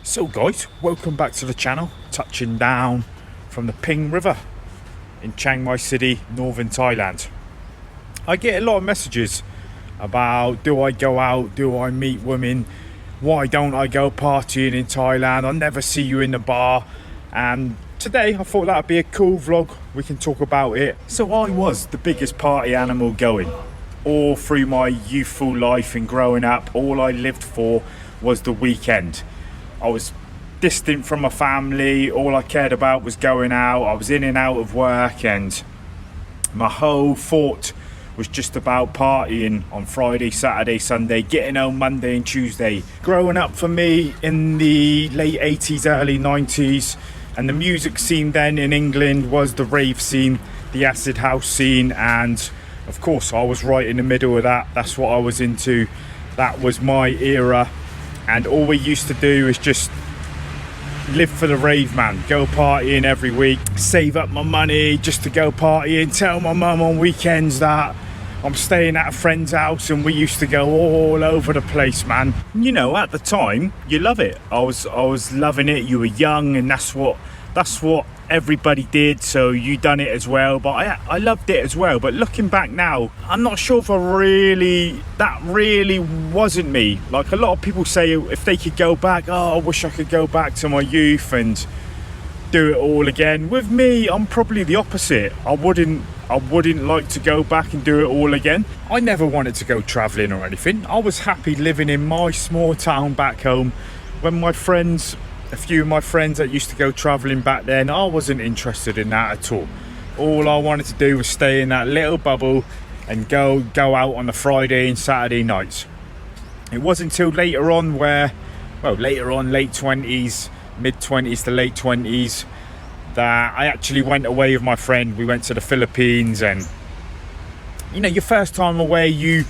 So guys, welcome back to the channel. Touching down from the Ping River in Chiang Mai City, northern Thailand. I get a lot of messages about, do I go out, do I meet women, why don't I go partying in Thailand, I never see you in the bar. And today I thought that would be a cool vlog, we can talk about it. So I was the biggest party animal going. All through my youthful life and growing up, all I lived for was the weekend. I was distant from my family, all I cared about was going out. I was in and out of work, and my whole thought was just about partying on Friday, Saturday, Sunday, getting home Monday and Tuesday. Growing up for me in the late 80s, early 90s, and the music scene then in England was the rave scene, the acid house scene, and of course I was right in the middle of that. That's what I was into. That was my era. And all we used to do is just live for the rave, man. Go partying every week, save up my money just to go partying, tell my mum on weekends that I'm staying at a friend's house, and we used to go all over the place, man. You know, at the time, you love it. I was loving it. You were young, and that's what everybody did, so you done it as well. But I loved it as well. But looking back now, I'm not sure if that really wasn't me. Like, a lot of people say if they could go back, oh, I wish I could go back to my youth and do it all again. With me, I'm probably the opposite. I wouldn't like to go back and do it all again. I never wanted to go traveling or anything. I was happy living in my small town back home. When a few of my friends that used to go travelling back then, I wasn't interested in that at all. All I wanted to do was stay in that little bubble and go out on the Friday and Saturday nights. It wasn't until later on late 20s, mid-20s to late 20s, that I actually went away with my friend. We went to the Philippines, and you know, your first time away, you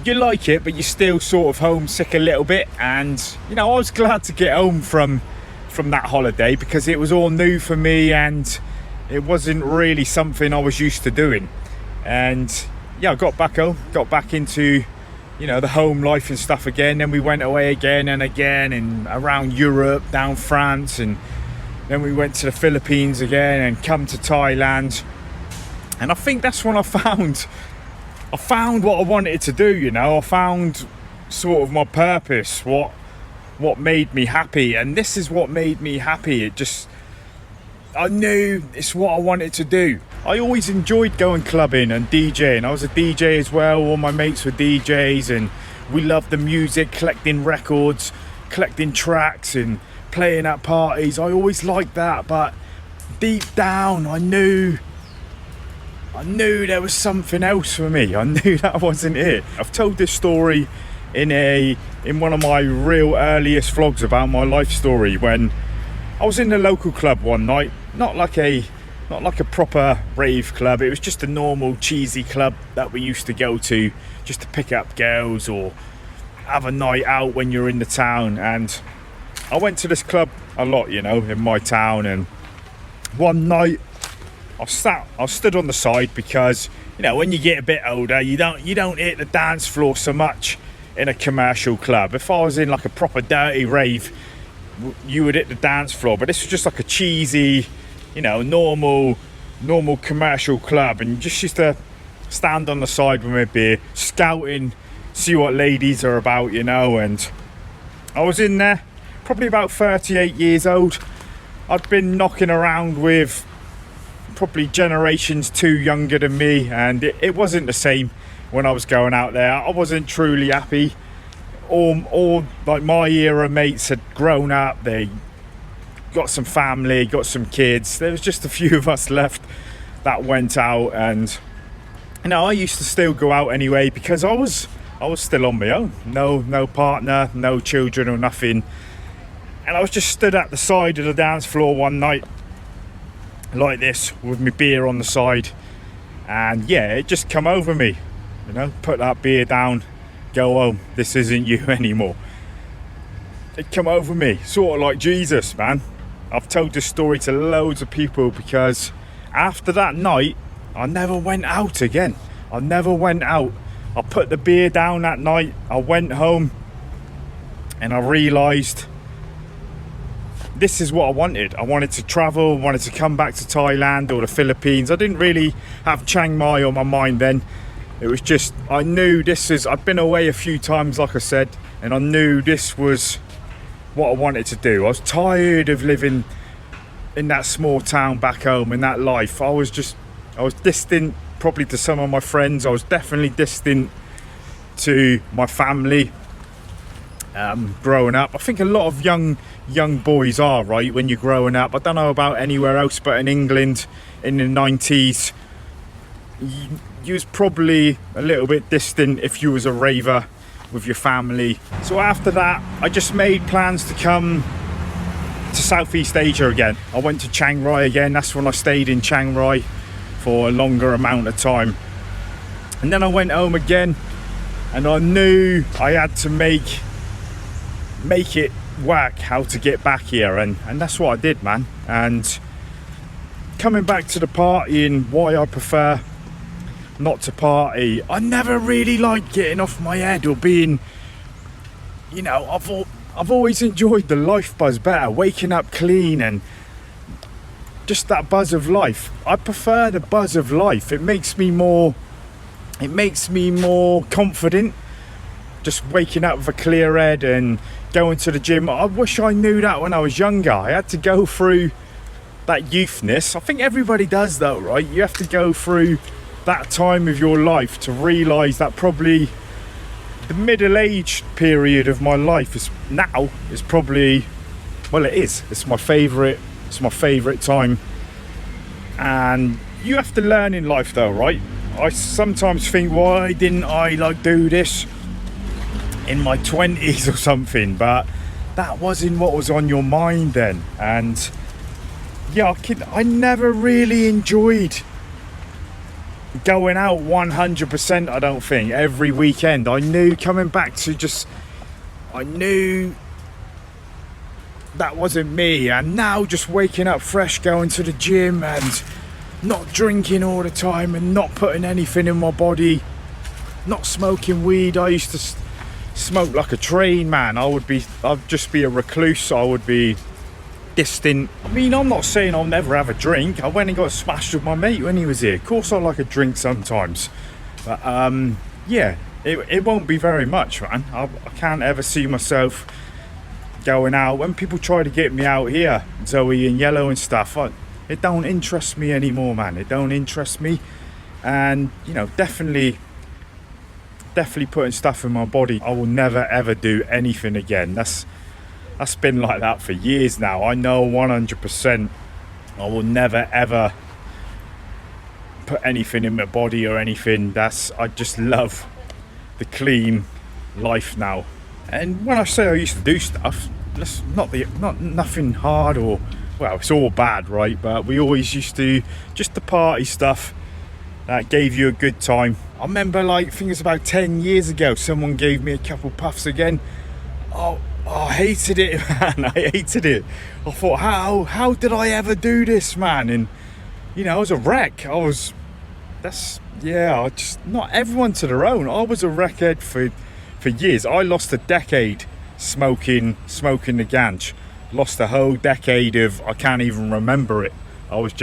like it, but you're still sort of homesick a little bit. And you know, I was glad to get home from that holiday, because it was all new for me and it wasn't really something I was used to doing. And yeah, I got back home, got back into, you know, the home life and stuff again. Then we went away again and again, and around Europe, down France, and then we went to the Philippines again and come to Thailand. And I think that's when I found what I wanted to do, you know. I found sort of my purpose, what made me happy. And this is what made me happy. I knew it's what I wanted to do. I always enjoyed going clubbing and DJing. I was a DJ as well. All my mates were DJs, and we loved the music, collecting records, collecting tracks and playing at parties. I always liked that, but deep down I knew there was something else for me. I knew that wasn't it. I've told this story in one of my real earliest vlogs about my life story, when I was in the local club one night, not like a proper rave club. It was just a normal cheesy club that we used to go to just to pick up girls or have a night out when you're in the town. And I went to this club a lot, you know, in my town. And one night I stood on the side, because you know, when you get a bit older, you don't hit the dance floor so much in a commercial club. If I was in like a proper dirty rave, you would hit the dance floor, but this was just like a cheesy, you know, normal commercial club, and you just used to stand on the side with my beer, scouting, see what ladies are about, you know. And I was in there, probably about 38 years old. I'd been knocking around with probably generations too younger than me, and it wasn't the same when I was going out there. I wasn't truly happy. All like my era mates had grown up, they got some family, got some kids. There was just a few of us left that went out, and you know, I used to still go out anyway, because I was still on my own. No partner, no children or nothing. And I was just stood at the side of the dance floor one night like this with my beer on the side, and yeah, it just come over me, you know, put that beer down, go home, this isn't you anymore. It come over me, sort of like Jesus, man. I've told this story to loads of people, because after that night I never went out again. I never went out. I put the beer down that night, I went home, and I realised this is what I wanted. I wanted to travel, wanted to come back to Thailand or the Philippines. I didn't really have Chiang Mai on my mind then. It was just, I knew this is, I'd been away a few times, like I said, and I knew this was what I wanted to do. I was tired of living in that small town back home, in that life. I was distant probably to some of my friends. I was definitely distant to my family growing up. I think a lot of young boys are, right, when you're growing up. I don't know about anywhere else, but in England in the 90s, you was probably a little bit distant if you was a raver with your family. So after that, I just made plans to come to Southeast Asia again. I went to Chiang Rai again. That's when I stayed in Chiang Rai for a longer amount of time. And then I went home again, and I knew I had to make it work, how to get back here, and that's what I did, man. And coming back to the partying, why I prefer not to party. I never really liked getting off my head or being, you know, I've always enjoyed the life buzz better, waking up clean and just that buzz of life. I prefer the buzz of life. It makes me more confident, just waking up with a clear head and going to the gym. I wish I knew that when I was younger. I had to go through that youthness. I think everybody does though, right? You have to go through that time of your life to realise that probably the middle-aged period of my life is probably, well, it is. It's my favourite time. And you have to learn in life though, right? I sometimes think, why didn't I do this in my 20s or something? But that wasn't what was on your mind then. And yeah, I never really enjoyed going out 100%, I don't think, every weekend. I knew coming back to I knew that wasn't me. And now just waking up fresh, going to the gym and not drinking all the time and not putting anything in my body, not smoking weed. I used to smoke like a train, man. I'd just be a recluse. I would be distant. I mean, I'm not saying I'll never have a drink. I went and got smashed with my mate when he was here. Of course I like a drink sometimes, but yeah, it won't be very much, man. I can't ever see myself going out. When people try to get me out here, Zoe and Yellow and stuff, it don't interest me anymore, man. It don't interest me. And you know, definitely putting stuff in my body, I will never ever do anything again. That's been like that for years now. I know 100% I will never ever put anything in my body or anything. I just love the clean life now. And when I say I used to do stuff, that's not nothing hard or, well, it's all bad, right? But we always used to just the party stuff that gave you a good time. I remember, I think it's about 10 years ago, someone gave me a couple puffs again. Oh, I hated it, man. I hated it. I thought, how did I ever do this, man? And you know, I was a wreck. Not everyone to their own. I was a wreckhead for years. I lost a decade smoking the ganj. Lost a whole decade of, I can't even remember it. I was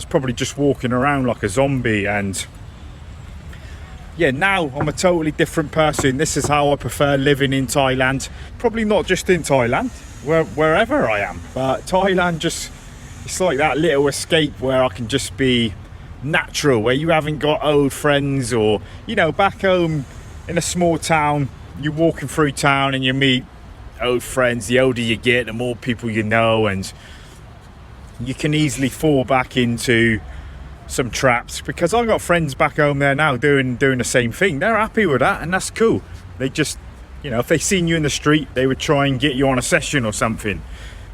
probably just walking around like a zombie. And yeah, now I'm a totally different person. This is how I prefer living in Thailand. Probably not just in Thailand, wherever I am, but Thailand it's like that little escape where I can just be natural, where you haven't got old friends, or you know, back home in a small town, you're walking through town and you meet old friends. The older you get, the more people you know, and you can easily fall back into some traps, because I've got friends back home there now doing the same thing. They're happy with that, and that's cool. They just, you know, if they seen you in the street, they would try and get you on a session or something,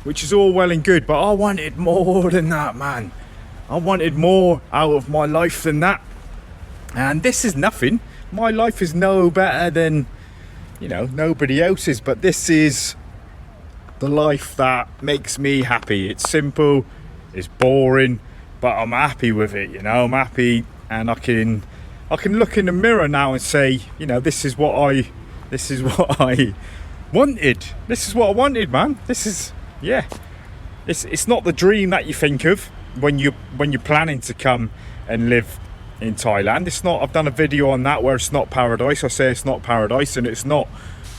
which is all well and good, but I wanted more than that, man. I wanted more out of my life than that. And this is nothing. My life is no better than, you know, nobody else's, but this is the life that makes me happy. It's simple, it's boring, but I'm happy with it, you know. I'm happy, and I can look in the mirror now and say, you know, this is what I wanted. This is what I wanted, man. Yeah, it's not the dream that you think of when you're planning to come and live in Thailand. It's not. I've done a video on that where it's not paradise. I say it's not paradise, and it's not.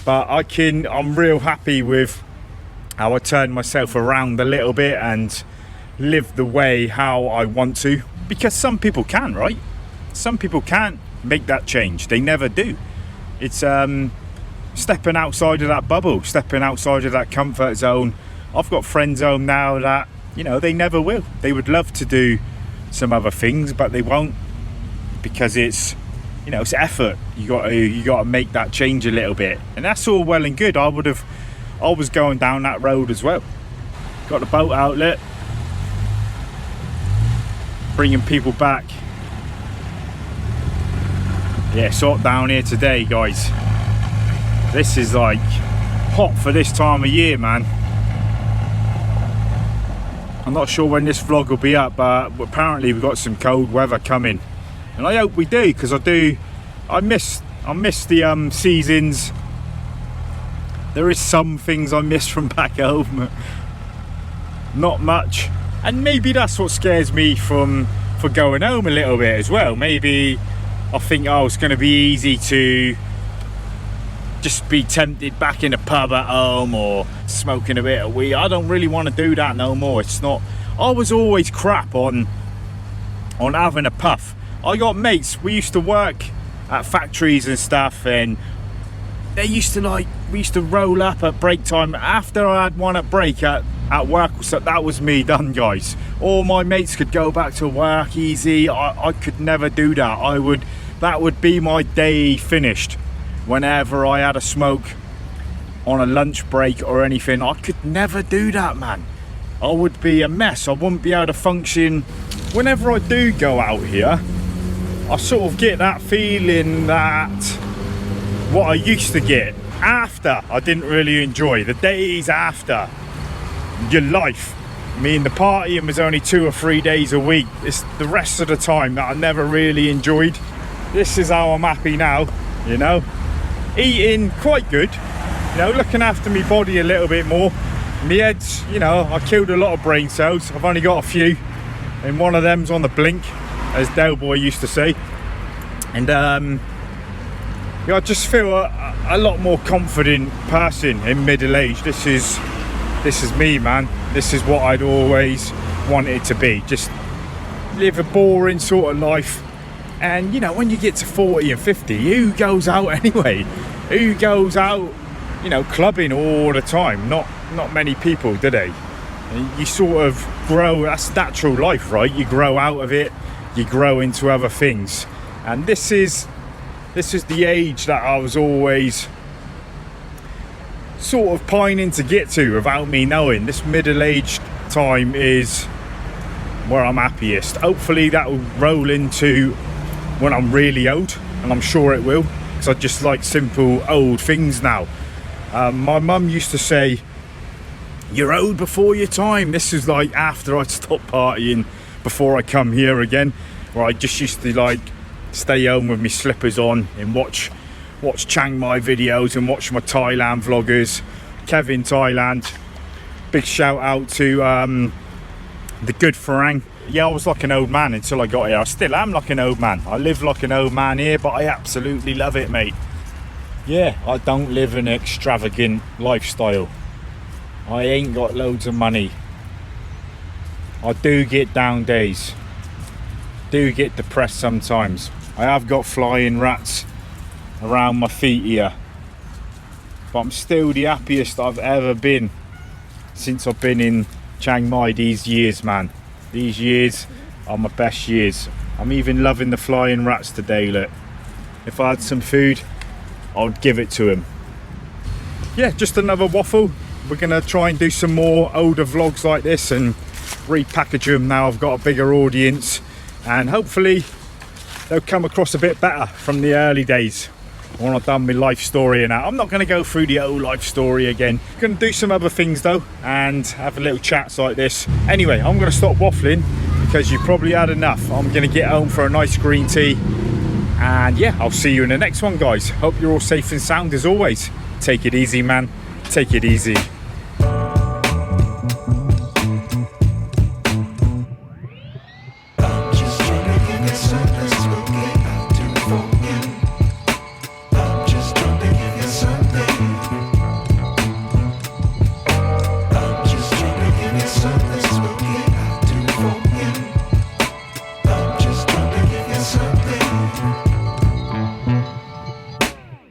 But I'm real happy with how I turned myself around a little bit and live the way how I want to, because some people can, right? Some people can't make that change. They never do. It's stepping outside of that bubble, stepping outside of that comfort zone. I've got friends home now that, you know, they never will. They would love to do some other things, but they won't, because it's, you know, it's effort. You got to make that change a little bit, and that's all well and good. I was going down that road as well. Got the boat outlet, bringing people back. Yeah, sort down here today, guys. This is like hot for this time of year, man. I'm not sure when this vlog will be up, but apparently we've got some cold weather coming, and I hope we do, because I miss the seasons. There is some things I miss from back home, not much, and maybe that's what scares me for going home a little bit as well. Maybe I think, oh, it's going to be easy to just be tempted back in a pub at home or smoking a bit of weed. I don't really want to do that no more. It's not. I was always crap on having a puff. I got mates. We used to work at factories and stuff, and we used to roll up at break time. After I had one at break at work, so that was me done, guys. All my mates could go back to work easy. I could never do that. That would be my day finished. Whenever I had a smoke on a lunch break or anything, I could never do that, man. I would be a mess. I wouldn't be able to function. Whenever I do go out here, I sort of get that feeling that what I used to get after I didn't really enjoy. The days after, your life. I mean, the partying was only 2 or 3 days a week. It's the rest of the time that I never really enjoyed. This is how I'm happy now, you know. Eating quite good, you know, looking after my body a little bit more. My head's, you know, I killed a lot of brain cells. I've only got a few, and one of them's on the blink, as Del Boy used to say. And yeah, I just feel a lot more confident person in middle age. This is me, man. This is what I'd always wanted to be. Just live a boring sort of life. And you know, when you get to 40 and 50, who goes out anyway? Who goes out, you know, clubbing all the time? Not many people, do they? And you sort of grow. That's natural life, right? You grow out of it, you grow into other things. And this is the age that I was always sort of pining to get to without me knowing. This middle-aged time is where I'm happiest. Hopefully that will roll into when I'm really old, and I'm sure it will, because I just like simple old things now. My mum used to say, you're old before your time. This is like after I'd stopped partying, before I come here again, where I just used to like stay home with my slippers on and watch Chiang Mai videos and watch my Thailand vloggers. Kevin Thailand, big shout out to the good Farang. Yeah, I was like an old man until I got here. I still am like an old man. I live like an old man here, but I absolutely love it, mate. Yeah, I don't live an extravagant lifestyle. I ain't got loads of money. I do get down days. Do get depressed sometimes. I have got flying rats around my feet here. But I'm still the happiest I've ever been since I've been in Chiang Mai these years, man. These years are my best years. I'm even loving the flying rats today, look. If I had some food, I would give it to him. Yeah, just another waffle. We're gonna try and do some more older vlogs like this and repackage them now I've got a bigger audience, and hopefully they'll come across a bit better from the early days when I've done my life story. And I'm not going to go through the whole life story again. I'm going to do some other things though and have a little chats like this. Anyway, I'm going to stop waffling because you've probably had enough. I'm going to get home for a nice green tea, and yeah, I'll see you in the next one, guys. Hope you're all safe and sound as always. Take it easy, man. Take it easy.